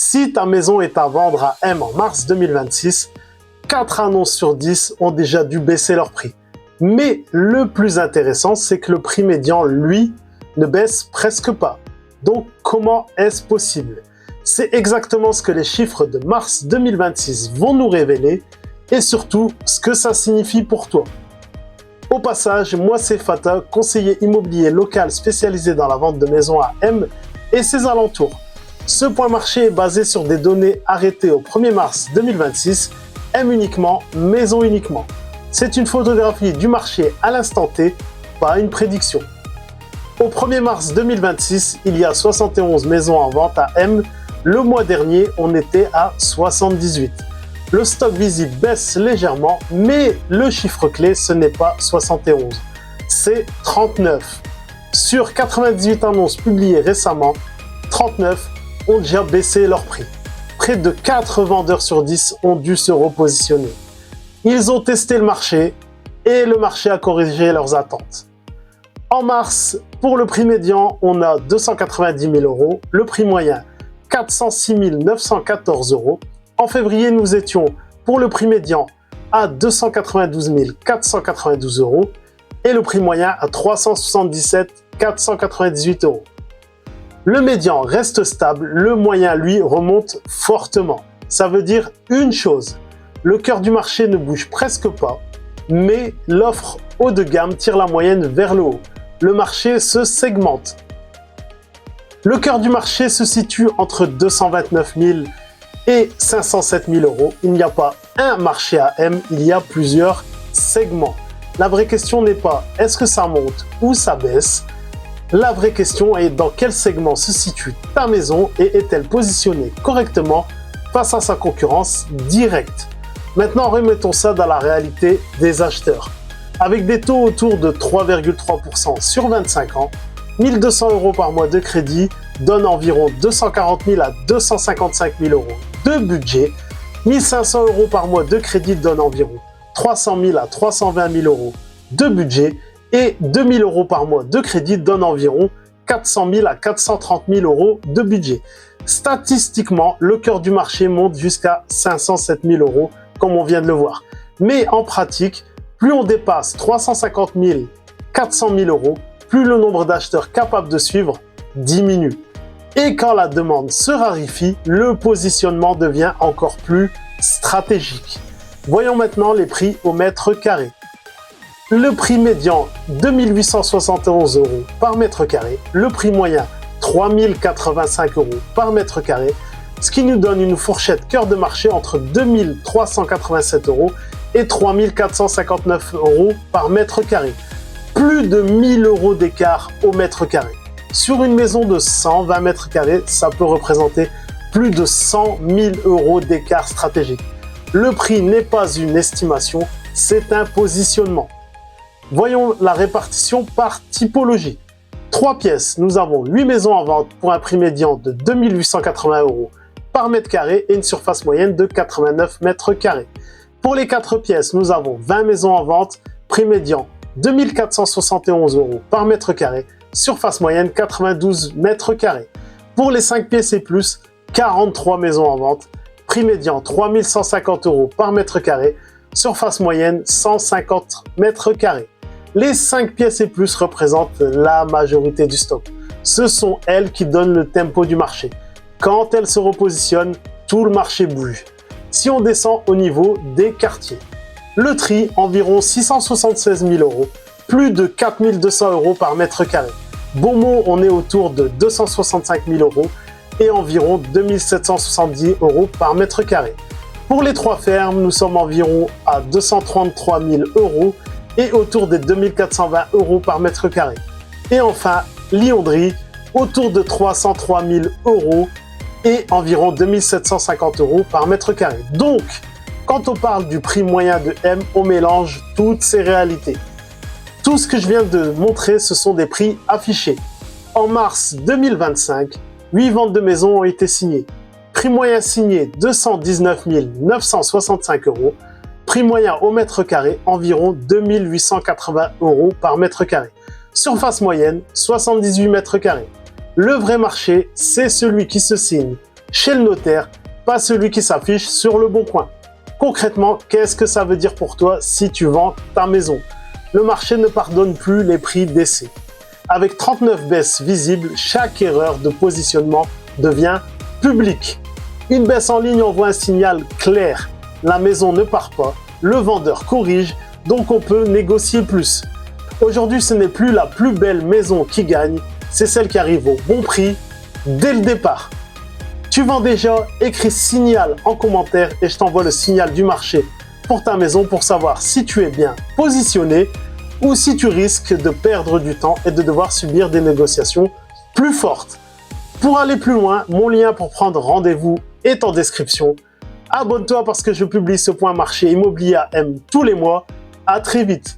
Si ta maison est à vendre à M en mars 2026, 4 annonces sur 10 ont déjà dû baisser leur prix. Mais le plus intéressant, c'est que le prix médian, lui, ne baisse presque pas. Donc, comment est-ce possible? C'est exactement ce que les chiffres de mars 2026 vont nous révéler et surtout ce que ça signifie pour toi. Au passage, moi c'est Fata, conseiller immobilier local spécialisé dans la vente de maisons à M et ses alentours. Ce point marché est basé sur des données arrêtées au 1er mars 2026, M uniquement, maison uniquement. C'est une photographie du marché à l'instant T, pas une prédiction. Au 1er mars 2026, il y a 71 maisons en vente à M. Le mois dernier, on était à 78. Le stock visible baisse légèrement, mais le chiffre clé, ce n'est pas 71, c'est 39. Sur 98 annonces publiées récemment, 39 ont déjà baissé leur prix. Près de 4 vendeurs sur 10 ont dû se repositionner. Ils ont testé le marché et le marché a corrigé leurs attentes. En mars, pour le prix médian, on a 290 000 €, le prix moyen 406 914 €. En février, nous étions pour le prix médian à 292 492 € et le prix moyen à 377 498 €. Le médian reste stable, le moyen, lui, remonte fortement. Ça veut dire une chose, le cœur du marché ne bouge presque pas, mais l'offre haut de gamme tire la moyenne vers le haut. Le marché se segmente. Le cœur du marché se situe entre 229 000 et 507 000 €. Il n'y a pas un marché à M, il y a plusieurs segments. La vraie question n'est pas est-ce que ça monte ou ça baisse. La vraie question est dans quel segment se situe ta maison et est-elle positionnée correctement face à sa concurrence directe. Maintenant, remettons ça dans la réalité des acheteurs. Avec des taux autour de 3,3% sur 25 ans, 1 200 € par mois de crédit donne environ 240 000 à 255 000 € de budget. 1 500 € par mois de crédit donne environ 300 000 à 320 000 € de budget. Et 2 000 € par mois de crédit donne environ 400 000 à 430 000 € de budget. Statistiquement, le cœur du marché monte jusqu'à 507 000 € comme on vient de le voir. Mais en pratique, plus on dépasse 350 000, 400 000 €, plus le nombre d'acheteurs capables de suivre diminue. Et quand la demande se raréfie, le positionnement devient encore plus stratégique. Voyons maintenant les prix au mètre carré. Le prix médian 2 871 € par mètre carré, le prix moyen 3 085 € par mètre carré, ce qui nous donne une fourchette cœur de marché entre 2 387 € et 3 459 € par mètre carré. Plus de 1 000 € d'écart au mètre carré. Sur une maison de 120 mètres carrés, ça peut représenter plus de 100 000 € d'écart stratégique. Le prix n'est pas une estimation, c'est un positionnement. Voyons la répartition par typologie. 3 pièces, nous avons 8 maisons en vente pour un prix médian de 2 880 € par mètre carré et une surface moyenne de 89 mètres carrés. Pour les 4 pièces, nous avons 20 maisons en vente, prix médian 2 471 € par mètre carré, surface moyenne 92 mètres carrés. Pour les 5 pièces et plus, 43 maisons en vente, prix médian 3 150 € par mètre carré, surface moyenne 150 mètres carrés. Les 5 pièces et plus représentent la majorité du stock. Ce sont elles qui donnent le tempo du marché. Quand elles se repositionnent, tout le marché bouge. Si on descend au niveau des quartiers, le tri, environ 676 000 €, plus de 4 200 € par mètre carré. Beaumont, on est autour de 265 000 € et environ 2 770 € par mètre carré. Pour les 3 fermes, nous sommes environ à 233 000 € et autour des 2 420 € par mètre carré. Et enfin, Liondry, autour de 303 000 € et environ 2 750 € par mètre carré. Donc, quand on parle du prix moyen de M, on mélange toutes ces réalités. Tout ce que je viens de montrer, ce sont des prix affichés. En mars 2025, 8 ventes de maisons ont été signées. Prix moyen signé 219 965 €. Prix moyen au mètre carré, environ 2 880 € par mètre carré. Surface moyenne, 78 mètres carrés. Le vrai marché, c'est celui qui se signe chez le notaire, pas celui qui s'affiche sur le bon coin. Concrètement, qu'est-ce que ça veut dire pour toi si tu vends ta maison? Le marché ne pardonne plus les prix d'essai. Avec 39 baisses visibles, chaque erreur de positionnement devient publique. Une baisse en ligne envoie un signal clair. La maison ne part pas, le vendeur corrige, donc on peut négocier plus. Aujourd'hui, ce n'est plus la plus belle maison qui gagne, c'est celle qui arrive au bon prix dès le départ. Tu vends déjà? Écris signal en commentaire et je t'envoie le signal du marché pour ta maison pour savoir si tu es bien positionné ou si tu risques de perdre du temps et de devoir subir des négociations plus fortes. Pour aller plus loin, mon lien pour prendre rendez-vous est en description. Abonne-toi parce que je publie ce point marché immobilier AM tous les mois. À très vite.